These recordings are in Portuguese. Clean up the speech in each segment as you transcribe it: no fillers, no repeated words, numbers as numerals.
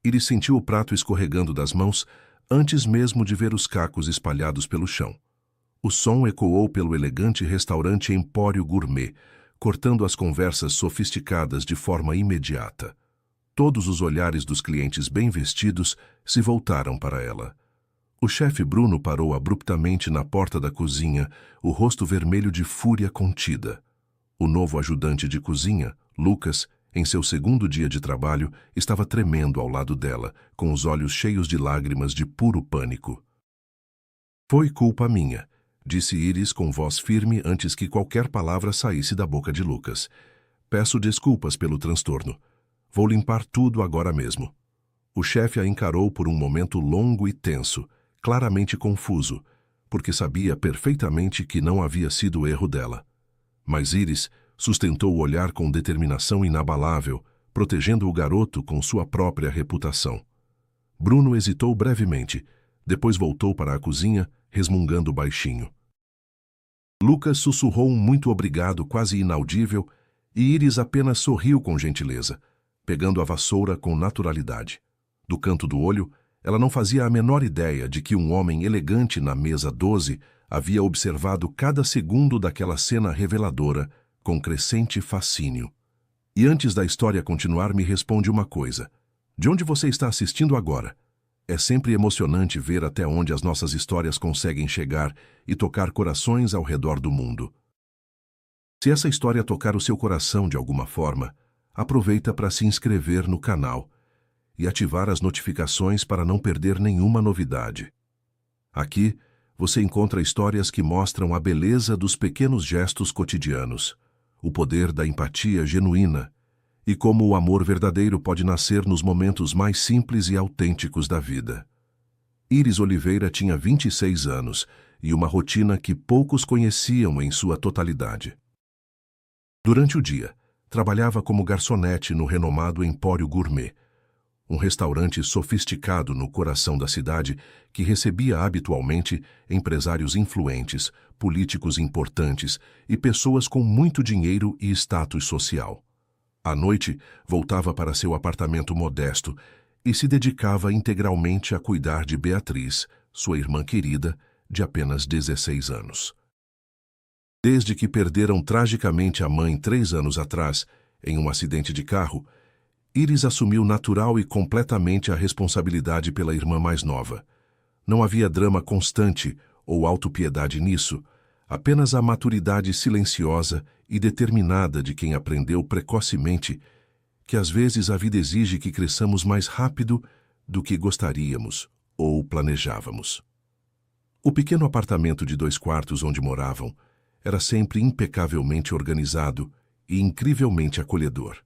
Iris sentiu o prato escorregando das mãos antes mesmo de ver os cacos espalhados pelo chão. O som ecoou pelo elegante restaurante Empório Gourmet, cortando as conversas sofisticadas de forma imediata. Todos os olhares dos clientes bem vestidos se voltaram para ela. O chefe Bruno parou abruptamente na porta da cozinha, o rosto vermelho de fúria contida. O novo ajudante de cozinha, Lucas, em seu segundo dia de trabalho, estava tremendo ao lado dela, com os olhos cheios de lágrimas de puro pânico. "Foi culpa minha", disse Iris com voz firme antes que qualquer palavra saísse da boca de Lucas. "Peço desculpas pelo transtorno. Vou limpar tudo agora mesmo." O chefe a encarou por um momento longo e tenso, claramente confuso, porque sabia perfeitamente que não havia sido erro dela. Mas Iris sustentou o olhar com determinação inabalável, protegendo o garoto com sua própria reputação. Bruno hesitou brevemente, depois voltou para a cozinha, resmungando baixinho. Lucas sussurrou um muito obrigado quase inaudível e Iris apenas sorriu com gentileza, pegando a vassoura com naturalidade. Do canto do olho, ela não fazia a menor ideia de que um homem elegante na mesa 12 havia observado cada segundo daquela cena reveladora com crescente fascínio. "E antes da história continuar, me responde uma coisa. De onde você está assistindo agora? É sempre emocionante ver até onde as nossas histórias conseguem chegar e tocar corações ao redor do mundo. Se essa história tocar o seu coração de alguma forma, aproveita para se inscrever no canal e ativar as notificações para não perder nenhuma novidade. Aqui, você encontra histórias que mostram a beleza dos pequenos gestos cotidianos, o poder da empatia genuína e como o amor verdadeiro pode nascer nos momentos mais simples e autênticos da vida." Iris Oliveira tinha 26 anos e uma rotina que poucos conheciam em sua totalidade. Durante o dia, trabalhava como garçonete no renomado Empório Gourmet, um restaurante sofisticado no coração da cidade que recebia habitualmente empresários influentes, políticos importantes e pessoas com muito dinheiro e status social. À noite, voltava para seu apartamento modesto e se dedicava integralmente a cuidar de Beatriz, sua irmã querida, de apenas 16 anos. Desde que perderam tragicamente a mãe 3 anos atrás, em um acidente de carro, Iris assumiu natural e completamente a responsabilidade pela irmã mais nova. Não havia drama constante ou autopiedade nisso, apenas a maturidade silenciosa e determinada de quem aprendeu precocemente que às vezes a vida exige que cresçamos mais rápido do que gostaríamos ou planejávamos. O pequeno apartamento de 2 quartos onde moravam era sempre impecavelmente organizado e incrivelmente acolhedor.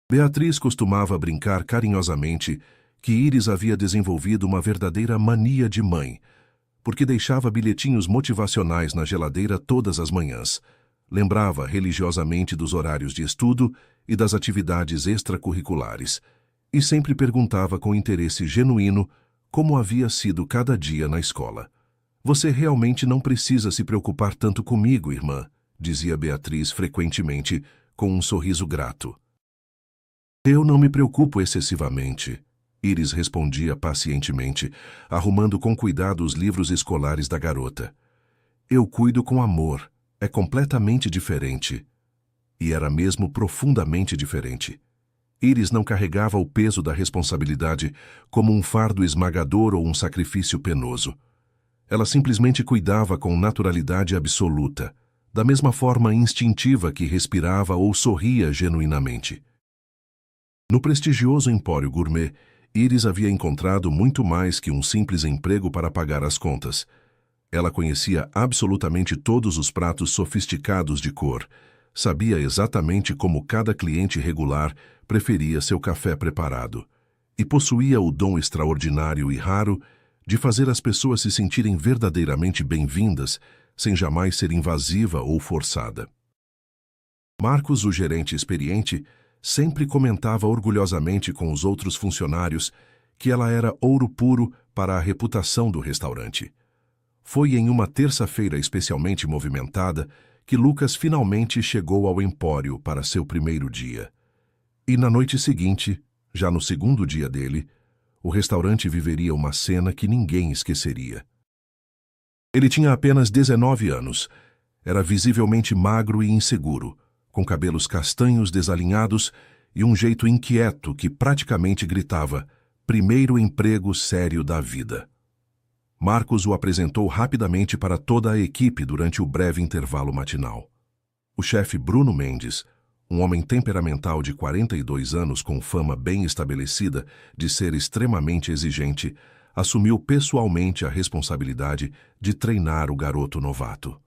Beatriz costumava brincar carinhosamente que Iris havia desenvolvido uma verdadeira mania de mãe, porque deixava bilhetinhos motivacionais na geladeira todas as manhãs, lembrava religiosamente dos horários de estudo e das atividades extracurriculares, e sempre perguntava com interesse genuíno como havia sido cada dia na escola. "Você realmente não precisa se preocupar tanto comigo, irmã", dizia Beatriz frequentemente, com um sorriso grato. "Eu não me preocupo excessivamente", Iris respondia pacientemente, arrumando com cuidado os livros escolares da garota. "Eu cuido com amor, é completamente diferente." E era mesmo profundamente diferente. Iris não carregava o peso da responsabilidade como um fardo esmagador ou um sacrifício penoso. Ela simplesmente cuidava com naturalidade absoluta, da mesma forma instintiva que respirava ou sorria genuinamente. No prestigioso Empório Gourmet, Iris havia encontrado muito mais que um simples emprego para pagar as contas. Ela conhecia absolutamente todos os pratos sofisticados de cor, sabia exatamente como cada cliente regular preferia seu café preparado, e possuía o dom extraordinário e raro de fazer as pessoas se sentirem verdadeiramente bem-vindas, sem jamais ser invasiva ou forçada. Marcos, o gerente experiente, sempre comentava orgulhosamente com os outros funcionários que ela era ouro puro para a reputação do restaurante. Foi em uma terça-feira especialmente movimentada que Lucas finalmente chegou ao Empório para seu primeiro dia. E na noite seguinte, Já no segundo dia dele, o restaurante viveria uma cena que ninguém esqueceria. Ele tinha apenas 19 anos. Era visivelmente magro e inseguro, com cabelos castanhos desalinhados e um jeito inquieto que praticamente gritava: primeiro emprego sério da vida. Marcos o apresentou rapidamente para toda a equipe durante o breve intervalo matinal. O chefe Bruno Mendes, um homem temperamental de 42 anos com fama bem estabelecida de ser extremamente exigente, assumiu pessoalmente a responsabilidade de treinar o garoto novato.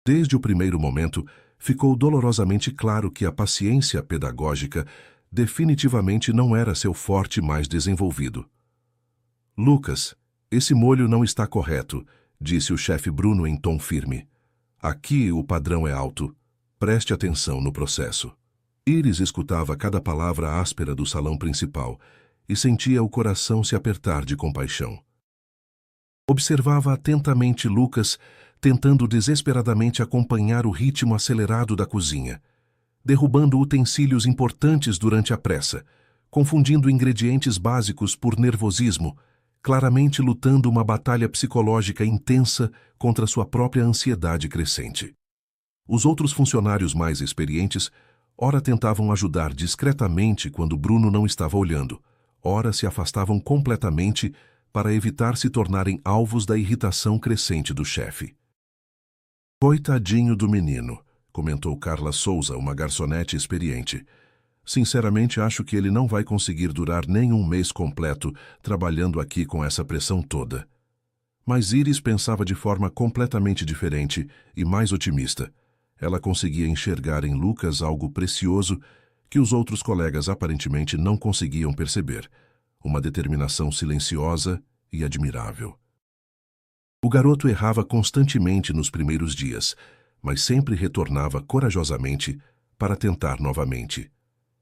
Desde o primeiro momento, ficou dolorosamente claro que a paciência pedagógica definitivamente não era seu forte mais desenvolvido. Lucas, esse molho não está correto, disse o chefe Bruno em tom firme. Aqui o padrão é alto. Preste atenção no processo. Iris escutava cada palavra áspera do salão principal e sentia o coração se apertar de compaixão. Observava atentamente Lucas, tentando desesperadamente acompanhar o ritmo acelerado da cozinha, derrubando utensílios importantes durante a pressa, confundindo ingredientes básicos por nervosismo, claramente lutando uma batalha psicológica intensa contra sua própria ansiedade crescente. Os outros funcionários mais experientes, ora tentavam ajudar discretamente quando Bruno não estava olhando, ora se afastavam completamente para evitar se tornarem alvos da irritação crescente do chefe. Coitadinho do menino, comentou Carla Souza, uma garçonete experiente. Sinceramente, acho que ele não vai conseguir durar nem um mês completo trabalhando aqui com essa pressão toda. Mas Iris pensava de forma completamente diferente e mais otimista. Ela conseguia enxergar em Lucas algo precioso que os outros colegas aparentemente não conseguiam perceber, uma determinação silenciosa e admirável. O garoto errava constantemente nos primeiros dias, mas sempre retornava corajosamente para tentar novamente.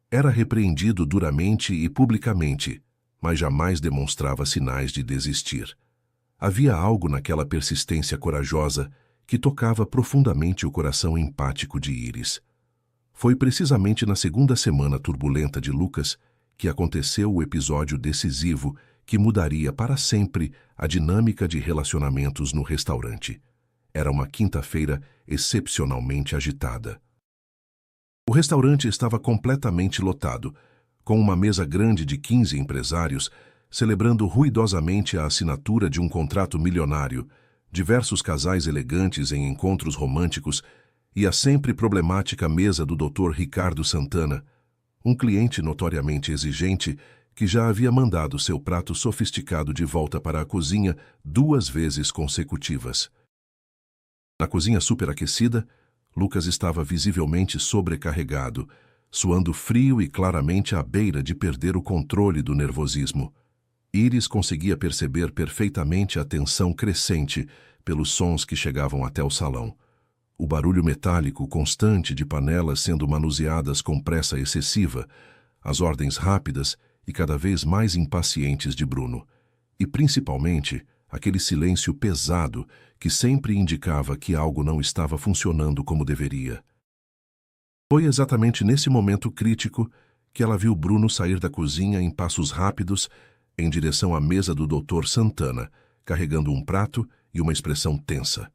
Era repreendido duramente e publicamente, mas jamais demonstrava sinais de desistir. Havia algo naquela persistência corajosa que tocava profundamente o coração empático de Iris. Foi precisamente na segunda semana turbulenta de Lucas que aconteceu o episódio decisivo que mudaria para sempre a dinâmica de relacionamentos no restaurante. Era uma quinta-feira excepcionalmente agitada. O restaurante estava completamente lotado, com uma mesa grande de 15 empresários celebrando ruidosamente a assinatura de um contrato milionário, diversos casais elegantes em encontros românticos e a sempre problemática mesa do Dr. Ricardo Santana, um cliente notoriamente exigente que já havia mandado seu prato sofisticado de volta para a cozinha 2 vezes consecutivas. Na cozinha superaquecida, Lucas estava visivelmente sobrecarregado, suando frio e claramente à beira de perder o controle do nervosismo. Iris conseguia perceber perfeitamente a tensão crescente pelos sons que chegavam até o salão. O barulho metálico constante de panelas sendo manuseadas com pressa excessiva, as ordens rápidas e cada vez mais impacientes de Bruno, e principalmente aquele silêncio pesado que sempre indicava que algo não estava funcionando como deveria. Foi exatamente nesse momento crítico que ela viu Bruno sair da cozinha em passos rápidos em direção à mesa do Dr. Santana, carregando um prato e uma expressão tensa.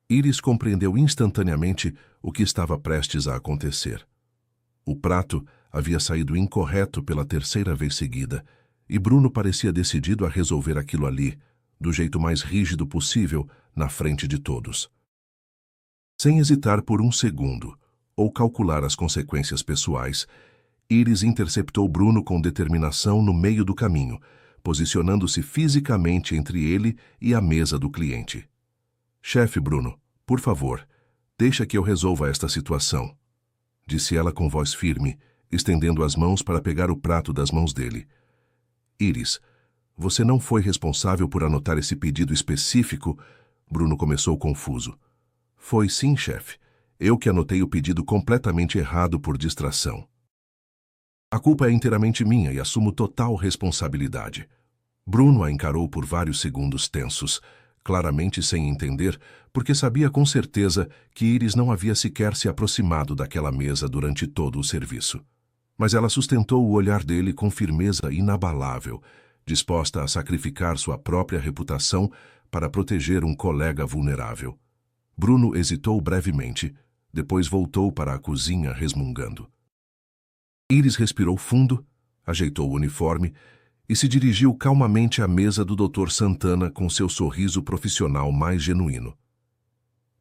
Iris compreendeu instantaneamente o que estava prestes a acontecer. O prato havia saído incorreto pela 3ª vez seguida, e Bruno parecia decidido a resolver aquilo ali, do jeito mais rígido possível, na frente de todos. Sem hesitar por um segundo, ou calcular as consequências pessoais, Iris interceptou Bruno com determinação no meio do caminho, posicionando-se fisicamente entre ele e a mesa do cliente. «Chefe Bruno, por favor, deixa que eu resolva esta situação», disse ela com voz firme, estendendo as mãos para pegar o prato das mãos dele. «Iris, você não foi responsável por anotar esse pedido específico?» Bruno começou confuso. «Foi sim, chefe. Eu que anotei o pedido completamente errado por distração. A culpa é inteiramente minha e assumo total responsabilidade». Bruno a encarou por vários segundos tensos, claramente sem entender, porque sabia com certeza que Iris não havia sequer se aproximado daquela mesa durante todo o serviço. Mas ela sustentou o olhar dele com firmeza inabalável, disposta a sacrificar sua própria reputação para proteger um colega vulnerável. Bruno hesitou brevemente, depois voltou para a cozinha resmungando. Iris respirou fundo, ajeitou o uniforme e se dirigiu calmamente à mesa do Dr. Santana com seu sorriso profissional mais genuíno.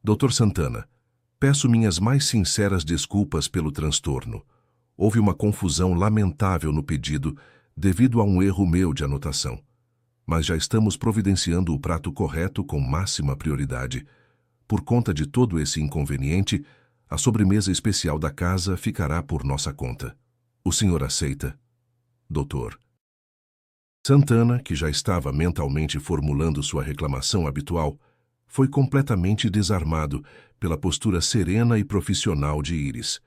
Dr. Santana, peço minhas mais sinceras desculpas pelo transtorno. Houve uma confusão lamentável no pedido devido a um erro meu de anotação. Mas já estamos providenciando o prato correto com máxima prioridade. Por conta de todo esse inconveniente, a sobremesa especial da casa ficará por nossa conta. O senhor aceita? Doutor. Santana, que já estava mentalmente formulando sua reclamação habitual, foi completamente desarmado pela postura serena e profissional de Iris.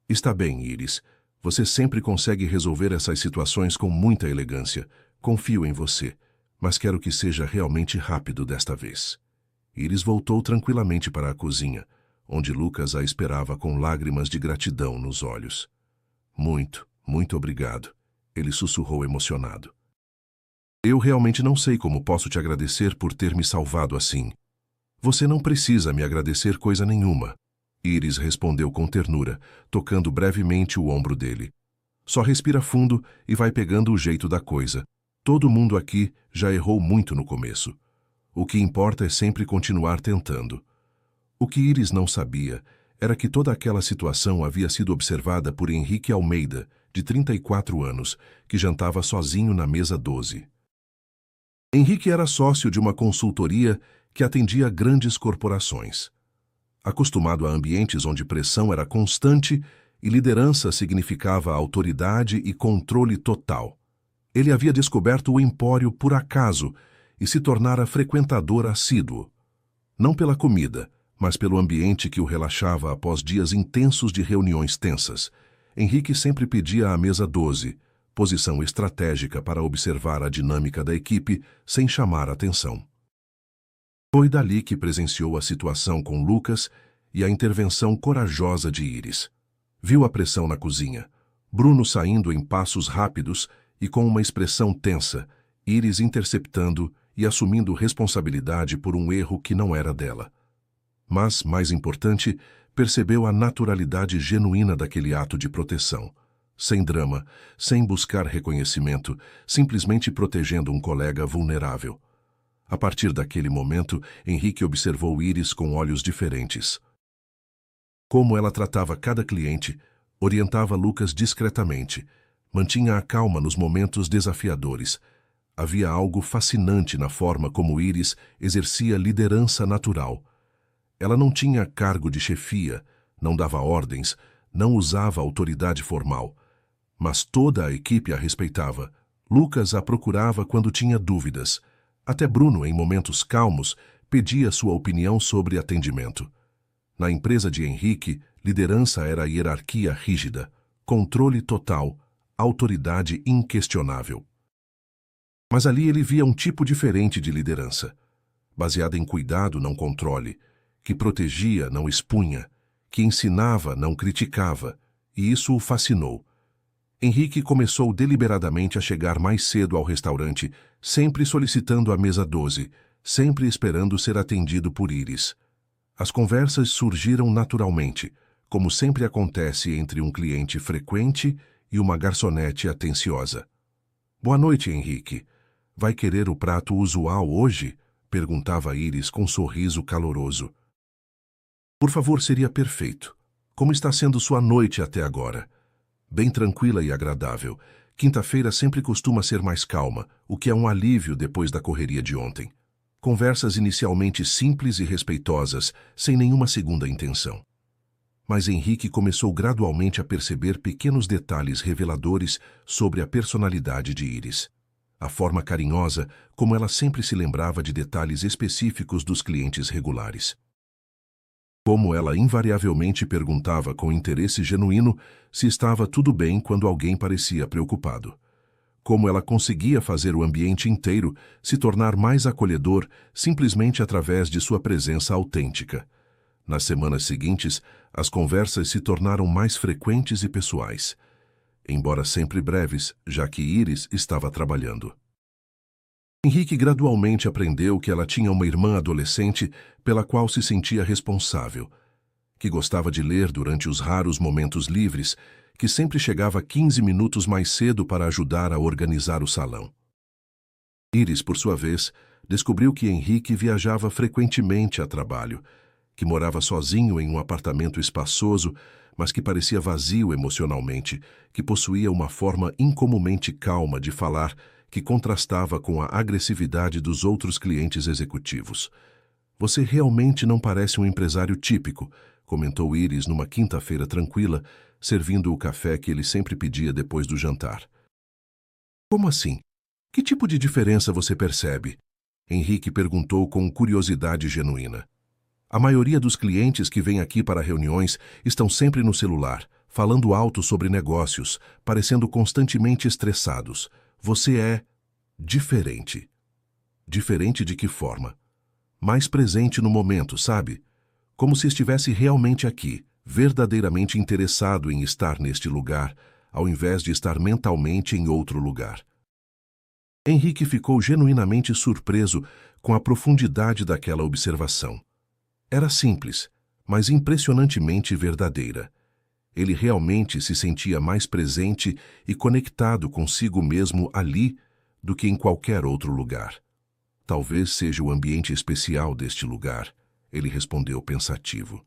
Está bem, Iris. Você sempre consegue resolver essas situações com muita elegância. Confio em você, mas quero que seja realmente rápido desta vez. Iris voltou tranquilamente para a cozinha, onde Lucas a esperava com lágrimas de gratidão nos olhos. Muito obrigado, ele sussurrou emocionado. Eu realmente não sei como posso te agradecer por ter me salvado assim. Você não precisa me agradecer coisa nenhuma. Iris respondeu com ternura, tocando brevemente o ombro dele. Só respira fundo e vai pegando o jeito da coisa. Todo mundo aqui já errou muito no começo. O que importa é sempre continuar tentando. O que Iris não sabia era que toda aquela situação havia sido observada por Henrique Almeida, de 34 anos, que jantava sozinho na mesa 12. Henrique era sócio de uma consultoria que atendia grandes corporações. Acostumado a ambientes onde pressão era constante e liderança significava autoridade e controle total. Ele havia descoberto o empório por acaso e se tornara frequentador assíduo. Não pela comida, mas pelo ambiente que o relaxava após dias intensos de reuniões tensas. Henrique sempre pedia a mesa 12, posição estratégica para observar a dinâmica da equipe sem chamar atenção. Foi dali que presenciou a situação com Lucas e a intervenção corajosa de Iris. Viu a pressão na cozinha, Bruno saindo em passos rápidos e com uma expressão tensa, Iris interceptando e assumindo responsabilidade por um erro que não era dela. Mas, mais importante, percebeu a naturalidade genuína daquele ato de proteção. Sem drama, sem buscar reconhecimento, simplesmente protegendo um colega vulnerável. A partir daquele momento, Henrique observou Iris com olhos diferentes. Como ela tratava cada cliente, orientava Lucas discretamente, mantinha a calma nos momentos desafiadores. Havia algo fascinante na forma como Iris exercia liderança natural. Ela não tinha cargo de chefia, não dava ordens, não usava autoridade formal. Mas toda a equipe a respeitava. Lucas a procurava quando tinha dúvidas. Até Bruno, em momentos calmos, pedia sua opinião sobre atendimento. Na empresa de Henrique, liderança era hierarquia rígida, controle total, autoridade inquestionável. Mas ali ele via um tipo diferente de liderança, baseada em cuidado, não controle, que protegia, não expunha, que ensinava, não criticava, e isso o fascinou. Henrique começou deliberadamente a chegar mais cedo ao restaurante, sempre solicitando a mesa 12, sempre esperando ser atendido por Iris. As conversas surgiram naturalmente, como sempre acontece entre um cliente frequente e uma garçonete atenciosa. Boa noite, Henrique. Vai querer o prato usual hoje? Perguntava Iris com um sorriso caloroso. Por favor, seria perfeito. Como está sendo sua noite até agora? Bem tranquila e agradável. Quinta-feira sempre costuma ser mais calma, o que é um alívio depois da correria de ontem. Conversas inicialmente simples e respeitosas, sem nenhuma segunda intenção. Mas Henrique começou gradualmente a perceber pequenos detalhes reveladores sobre a personalidade de Iris. A forma carinhosa, como ela sempre se lembrava de detalhes específicos dos clientes regulares. Como ela invariavelmente perguntava com interesse genuíno se estava tudo bem quando alguém parecia preocupado. Como ela conseguia fazer o ambiente inteiro se tornar mais acolhedor simplesmente através de sua presença autêntica. Nas semanas seguintes, as conversas se tornaram mais frequentes e pessoais. embora sempre breves, já que Iris estava trabalhando. Henrique gradualmente aprendeu que ela tinha uma irmã adolescente pela qual se sentia responsável, que gostava de ler durante os raros momentos livres, que sempre chegava 15 minutos mais cedo para ajudar a organizar o salão. Iris, por sua vez, descobriu que Henrique viajava frequentemente a trabalho, que morava sozinho em um apartamento espaçoso, mas que parecia vazio emocionalmente, que possuía uma forma incomumente calma de falar que contrastava com a agressividade dos outros clientes executivos. "Você realmente não parece um empresário típico", comentou Iris numa quinta-feira tranquila, servindo o café que ele sempre pedia depois do jantar. "Como assim? Que tipo de diferença você percebe?" Henrique perguntou com curiosidade genuína. "A maioria dos clientes que vêm aqui para reuniões estão sempre no celular, falando alto sobre negócios, parecendo constantemente estressados. Você é diferente." "Diferente de que forma?" "Mais presente no momento, sabe? Como se estivesse realmente aqui, verdadeiramente interessado em estar neste lugar, ao invés de estar mentalmente em outro lugar." Henrique ficou genuinamente surpreso com a profundidade daquela observação. Era simples, mas impressionantemente verdadeira. Ele realmente se sentia mais presente e conectado consigo mesmo ali do que em qualquer outro lugar. "Talvez seja o ambiente especial deste lugar", ele respondeu pensativo.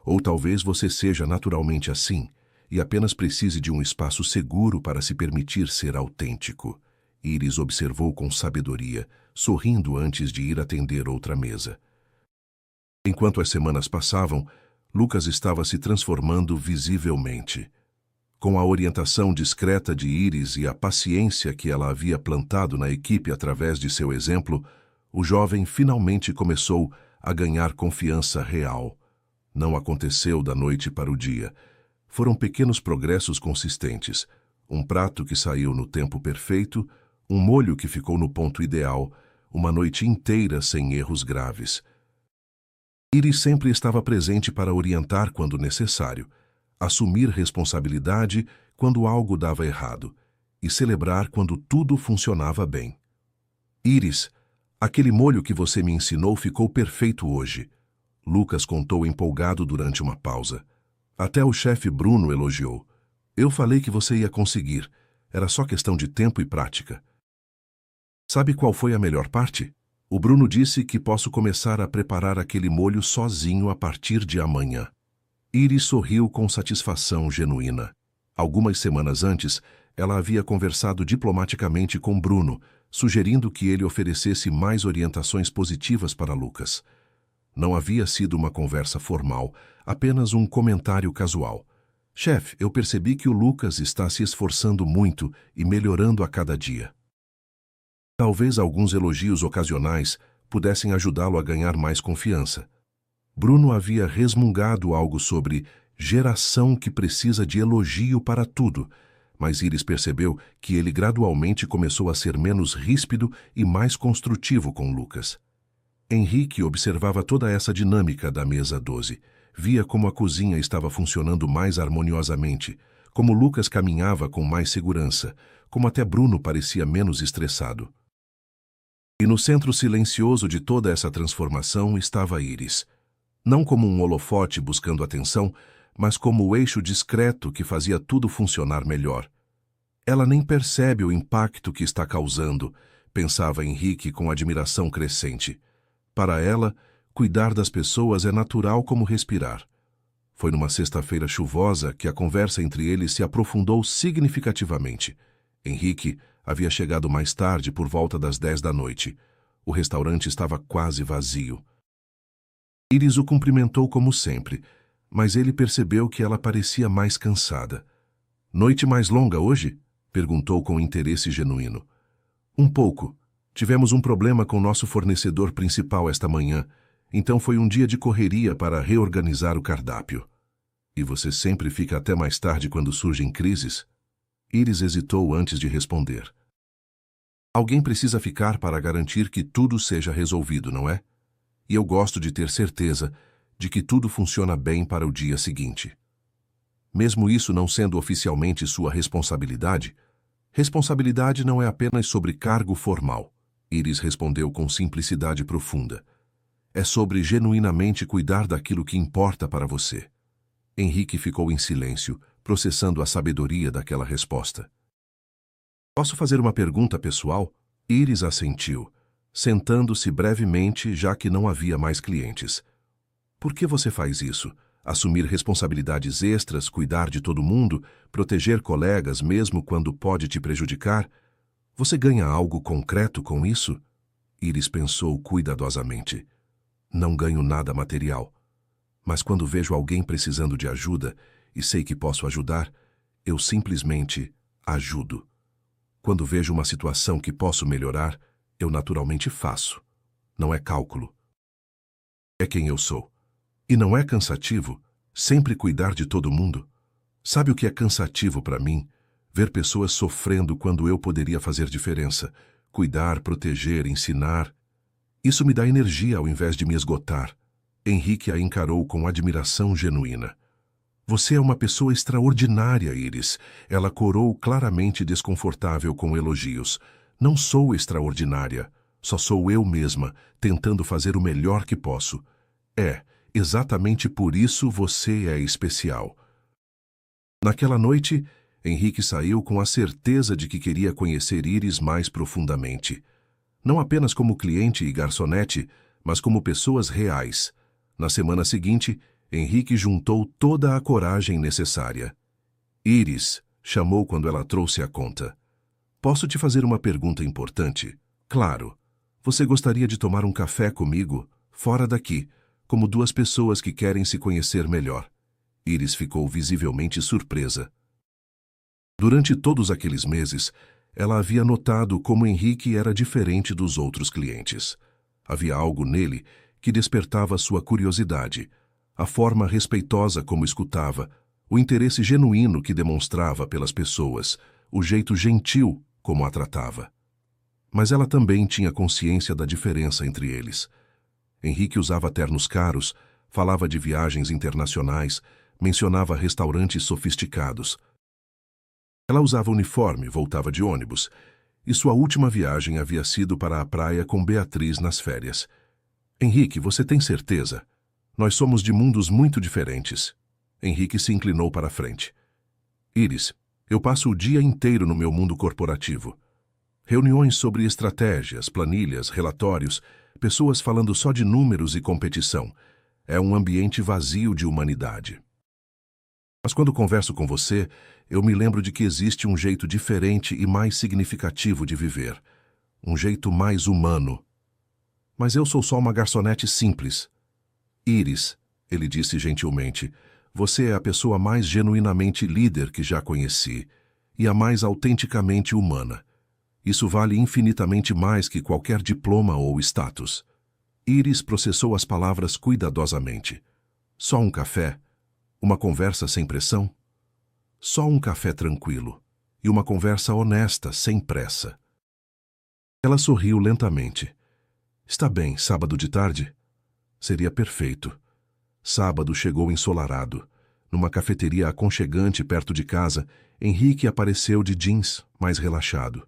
"Ou talvez você seja naturalmente assim e apenas precise de um espaço seguro para se permitir ser autêntico." Iris observou com sabedoria, sorrindo antes de ir atender outra mesa. Enquanto as semanas passavam, Lucas estava se transformando visivelmente. Com a orientação discreta de Iris e a paciência que ela havia plantado na equipe através de seu exemplo, o jovem finalmente começou a ganhar confiança real. Não aconteceu da noite para o dia. Foram pequenos progressos consistentes. Um prato que saiu no tempo perfeito, um molho que ficou no ponto ideal, uma noite inteira sem erros graves. Iris sempre estava presente para orientar quando necessário, assumir responsabilidade quando algo dava errado e celebrar quando tudo funcionava bem. "Iris, aquele molho que você me ensinou ficou perfeito hoje", Lucas contou empolgado durante uma pausa. "Até o chefe Bruno elogiou. Eu falei que você ia conseguir. Era só questão de tempo e prática." "Sabe qual foi a melhor parte? O Bruno disse que posso começar a preparar aquele molho sozinho a partir de amanhã." Iris sorriu com satisfação genuína. Algumas semanas antes, ela havia conversado diplomaticamente com Bruno, sugerindo que ele oferecesse mais orientações positivas para Lucas. Não havia sido uma conversa formal, apenas um comentário casual. "Chefe, eu percebi que o Lucas está se esforçando muito e melhorando a cada dia." Talvez alguns elogios ocasionais pudessem ajudá-lo a ganhar mais confiança. Bruno havia resmungado algo sobre geração que precisa de elogio para tudo, mas Iris percebeu que ele gradualmente começou a ser menos ríspido e mais construtivo com Lucas. Henrique observava toda essa dinâmica da mesa 12, via como a cozinha estava funcionando mais harmoniosamente, como Lucas caminhava com mais segurança, como até Bruno parecia menos estressado. E no centro silencioso de toda essa transformação estava Iris. Não como um holofote buscando atenção, mas como o eixo discreto que fazia tudo funcionar melhor. "Ela nem percebe o impacto que está causando", pensava Henrique com admiração crescente. Para ela, cuidar das pessoas é natural como respirar. Foi numa sexta-feira chuvosa que a conversa entre eles se aprofundou significativamente. Henrique havia chegado mais tarde, por volta das 10 da noite. O restaurante estava quase vazio. Iris o cumprimentou como sempre, mas ele percebeu que ela parecia mais cansada. "Noite mais longa hoje?" perguntou com interesse genuíno. "Um pouco. Tivemos um problema com nosso fornecedor principal esta manhã, então foi um dia de correria para reorganizar o cardápio." "E você sempre fica até mais tarde quando surgem crises?" Iris hesitou antes de responder. "Alguém precisa ficar para garantir que tudo seja resolvido, não é? E eu gosto de ter certeza de que tudo funciona bem para o dia seguinte." mesmo isso não sendo oficialmente sua responsabilidade? Responsabilidade não é apenas sobre cargo formal, Iris respondeu com simplicidade profunda. É sobre genuinamente cuidar daquilo que importa para você. Henrique ficou em silêncio, processando a sabedoria daquela resposta. Posso fazer uma pergunta pessoal? Iris assentiu, sentando-se brevemente, já que não havia mais clientes. Por que você faz isso? Assumir responsabilidades extras, cuidar de todo mundo, proteger colegas mesmo quando pode te prejudicar? Você ganha algo concreto com isso? Iris pensou cuidadosamente. Não ganho nada material. Mas quando vejo alguém precisando de ajuda e sei que posso ajudar, eu simplesmente ajudo. Quando vejo uma situação que posso melhorar, eu naturalmente faço. Não é cálculo. É quem eu sou. E não é cansativo sempre cuidar de todo mundo? Sabe o que é cansativo para mim? Ver pessoas sofrendo quando eu poderia fazer diferença. Cuidar, proteger, ensinar. Isso me dá energia ao invés de me esgotar. Henrique a encarou com admiração genuína. Você é uma pessoa extraordinária, Iris. Ela corou claramente desconfortável com elogios. Não sou extraordinária. Só sou eu mesma, tentando fazer o melhor que posso. Exatamente por isso você é especial. Naquela noite, Henrique saiu com a certeza de que queria conhecer Iris mais profundamente. Não apenas como cliente e garçonete, mas como pessoas reais. Na semana seguinte, Henrique juntou toda a coragem necessária. Iris, chamou quando ela trouxe a conta. Posso te fazer uma pergunta importante? Claro. Você gostaria de tomar um café comigo, fora daqui, como duas pessoas que querem se conhecer melhor? Iris ficou visivelmente surpresa. Durante todos aqueles meses, ela havia notado como Henrique era diferente dos outros clientes. Havia algo nele que despertava sua curiosidade, a forma respeitosa como escutava, o interesse genuíno que demonstrava pelas pessoas, o jeito gentil como a tratava. Mas ela também tinha consciência da diferença entre eles. Henrique usava ternos caros, falava de viagens internacionais, mencionava restaurantes sofisticados. Ela usava uniforme, voltava de ônibus, e sua última viagem havia sido para a praia com Beatriz nas férias. Henrique, você tem certeza? Nós somos de mundos muito diferentes. Henrique se inclinou para a frente. Iris, eu passo o dia inteiro no meu mundo corporativo. Reuniões sobre estratégias, planilhas, relatórios, pessoas falando só de números e competição. É um ambiente vazio de humanidade. Mas quando converso com você, eu me lembro de que existe um jeito diferente e mais significativo de viver. Um jeito mais humano. Mas eu sou só uma garçonete simples. Iris, ele disse gentilmente, você é a pessoa mais genuinamente líder que já conheci e a mais autenticamente humana. Isso vale infinitamente mais que qualquer diploma ou status. Iris processou as palavras cuidadosamente. Só um café? Uma conversa sem pressão? Só um café tranquilo e uma conversa honesta, sem pressa. Ela sorriu lentamente. Está bem, sábado de tarde? Seria perfeito. Sábado chegou ensolarado. Numa cafeteria aconchegante perto de casa, Henrique apareceu de jeans, mais relaxado.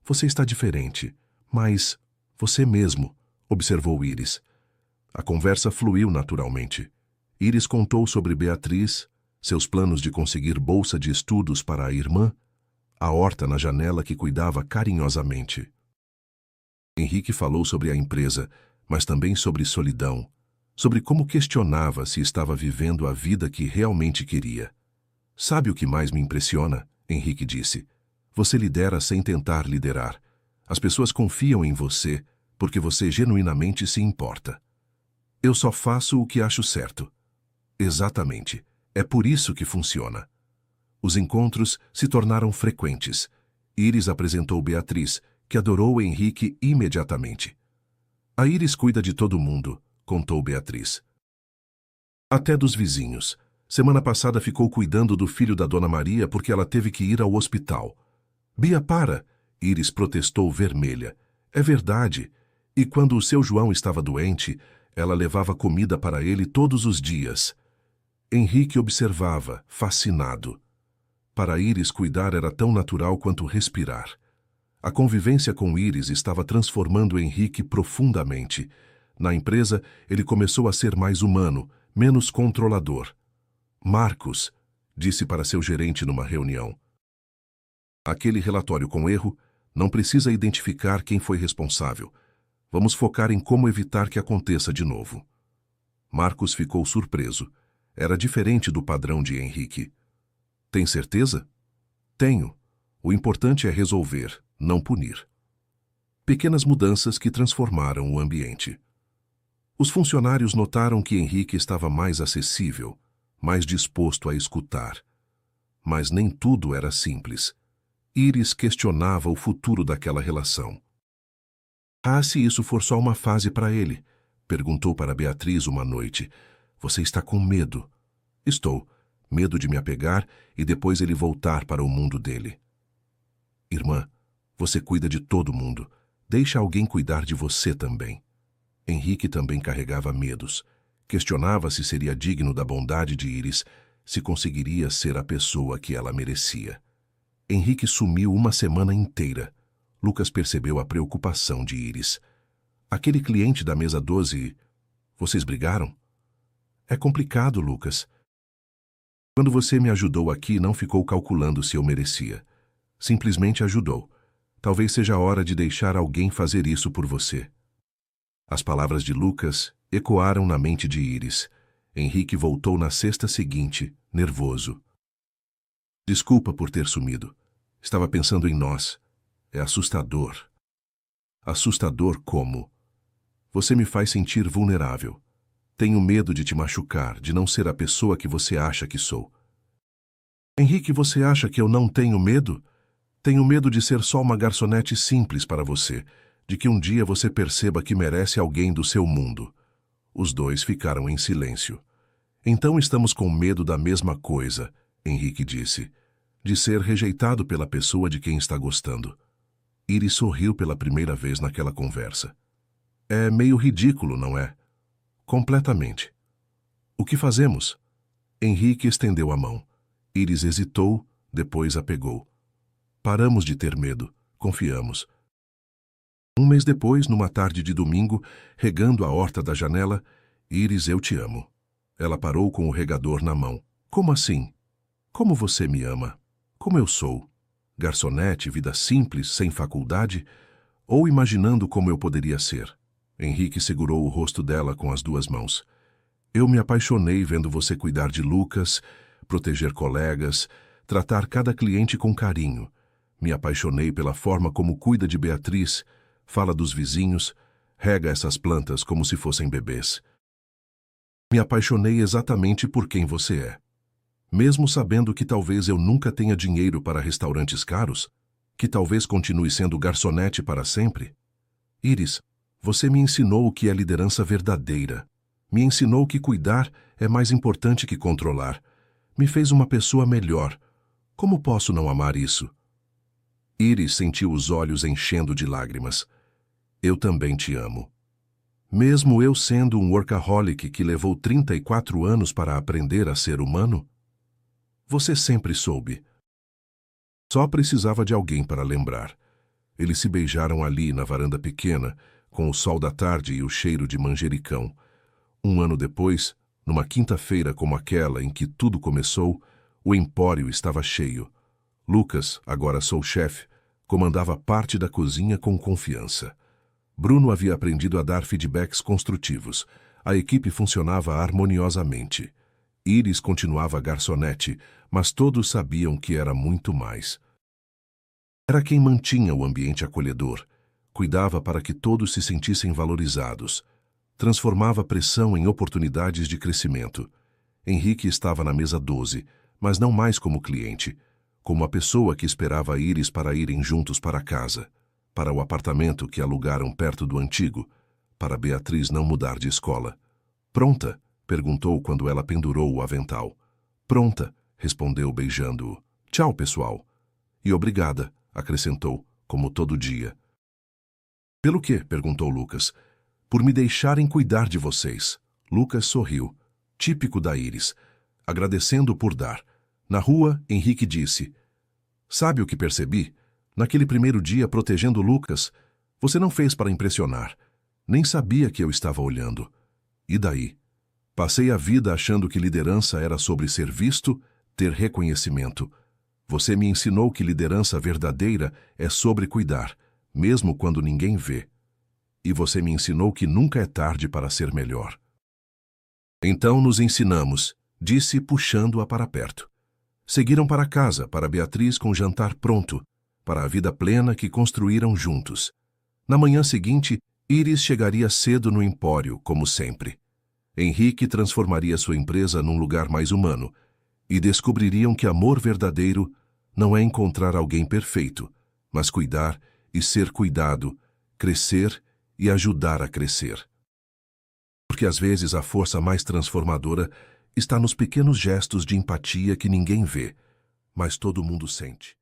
Você está diferente, mas você mesmo, observou Iris. A conversa fluiu naturalmente. Iris contou sobre Beatriz, seus planos de conseguir bolsa de estudos para a irmã, a horta na janela que cuidava carinhosamente. Henrique falou sobre a empresa, mas também sobre solidão, sobre como questionava se estava vivendo a vida que realmente queria. Sabe o que mais me impressiona? Henrique disse. Você lidera sem tentar liderar. As pessoas confiam em você porque você genuinamente se importa. Eu só faço o que acho certo. Exatamente. É por isso que funciona. Os encontros se tornaram frequentes. Iris apresentou Beatriz, que adorou Henrique imediatamente. A Iris cuida de todo mundo, contou Beatriz. Até dos vizinhos. Semana passada ficou cuidando do filho da Dona Maria porque ela teve que ir ao hospital. Bia, para! Iris protestou vermelha. É verdade. E quando o seu João estava doente, ela levava comida para ele todos os dias. Henrique observava, fascinado. Para Iris, cuidar era tão natural quanto respirar. A convivência com Iris estava transformando Henrique profundamente. Na empresa, ele começou a ser mais humano, menos controlador. Marcos, disse para seu gerente numa reunião. Aquele relatório com erro não precisa identificar quem foi responsável. Vamos focar em como evitar que aconteça de novo. Marcos ficou surpreso. Era diferente do padrão de Henrique. Tem certeza? Tenho. O importante é resolver, não punir. Pequenas mudanças que transformaram o ambiente. Os funcionários notaram que Henrique estava mais acessível, mais disposto a escutar. Mas nem tudo era simples. Iris questionava o futuro daquela relação. Se isso for só uma fase para ele? Perguntou para Beatriz uma noite. Você está com medo? Estou. Medo de me apegar e depois ele voltar para o mundo dele. Irmã, você cuida de todo mundo. Deixa alguém cuidar de você também. Henrique também carregava medos. Questionava se seria digno da bondade de Iris, se conseguiria ser a pessoa que ela merecia. Henrique sumiu uma semana inteira. Lucas percebeu a preocupação de Iris. Aquele cliente da mesa 12... Vocês brigaram? É complicado, Lucas. Quando você me ajudou aqui, não ficou calculando se eu merecia. Simplesmente ajudou. Talvez seja a hora de deixar alguém fazer isso por você. As palavras de Lucas ecoaram na mente de Iris. Henrique voltou na sexta seguinte, nervoso. Desculpa por ter sumido. Estava pensando em nós. É assustador. Assustador como? Você me faz sentir vulnerável. Tenho medo de te machucar, de não ser a pessoa que você acha que sou. Henrique, você acha que eu não tenho medo? Tenho medo de ser só uma garçonete simples para você, de que um dia você perceba que merece alguém do seu mundo. Os dois ficaram em silêncio. Então estamos com medo da mesma coisa, Henrique disse, de ser rejeitado pela pessoa de quem está gostando. Iris sorriu pela primeira vez naquela conversa. É meio ridículo, não é? Completamente. O que fazemos? Henrique estendeu a mão. Iris hesitou, depois a pegou. Paramos de ter medo, confiamos. Um mês depois, numa tarde de domingo, regando a horta da janela, Iris, eu te amo. Ela parou com o regador na mão. Como assim? Como você me ama? Como eu sou? Garçonete, vida simples, sem faculdade? Ou imaginando como eu poderia ser? Henrique segurou o rosto dela com as duas mãos. Eu me apaixonei vendo você cuidar de Lucas, proteger colegas, tratar cada cliente com carinho. Me apaixonei pela forma como cuida de Beatriz, fala dos vizinhos, rega essas plantas como se fossem bebês. Me apaixonei exatamente por quem você é. Mesmo sabendo que talvez eu nunca tenha dinheiro para restaurantes caros, que talvez continue sendo garçonete para sempre. Iris, você me ensinou o que é liderança verdadeira. Me ensinou que cuidar é mais importante que controlar. Me fez uma pessoa melhor. Como posso não amar isso? Iris sentiu os olhos enchendo de lágrimas. Eu também te amo. Mesmo eu sendo um workaholic que levou 34 anos para aprender a ser humano? Você sempre soube. Só precisava de alguém para lembrar. Eles se beijaram ali na varanda pequena, com o sol da tarde e o cheiro de manjericão. Um ano depois, numa quinta-feira como aquela em que tudo começou, o empório estava cheio. Lucas, agora sous-chefe, comandava parte da cozinha com confiança. Bruno havia aprendido a dar feedbacks construtivos. A equipe funcionava harmoniosamente. Iris continuava garçonete, mas todos sabiam que era muito mais. Era quem mantinha o ambiente acolhedor, cuidava para que todos se sentissem valorizados, transformava pressão em oportunidades de crescimento. Henrique estava na mesa 12, mas não mais como cliente, como a pessoa que esperava Iris para irem juntos para casa, para o apartamento que alugaram perto do antigo, para Beatriz não mudar de escola. Pronta? Perguntou quando ela pendurou o avental. Pronta, respondeu beijando-o. Tchau, pessoal. E obrigada, acrescentou, como todo dia. Pelo quê? Perguntou Lucas. Por me deixarem cuidar de vocês. Lucas sorriu. Típico da Iris. agradecendo por dar. Na rua, Henrique disse: "Sabe o que percebi? Naquele primeiro dia protegendo Lucas, você não fez para impressionar. Nem sabia que eu estava olhando. E daí? Passei a vida achando que liderança era sobre ser visto, ter reconhecimento. Você me ensinou que liderança verdadeira é sobre cuidar, mesmo quando ninguém vê. E você me ensinou que nunca é tarde para ser melhor." "Então nos ensinamos", disse, puxando-a para perto. Seguiram para casa, para Beatriz com o jantar pronto, para a vida plena que construíram juntos. Na manhã seguinte, Iris chegaria cedo no empório, como sempre. Henrique transformaria sua empresa num lugar mais humano, e descobririam que amor verdadeiro não é encontrar alguém perfeito, mas cuidar e ser cuidado, crescer e ajudar a crescer. Porque às vezes a força mais transformadora está nos pequenos gestos de empatia que ninguém vê, mas todo mundo sente.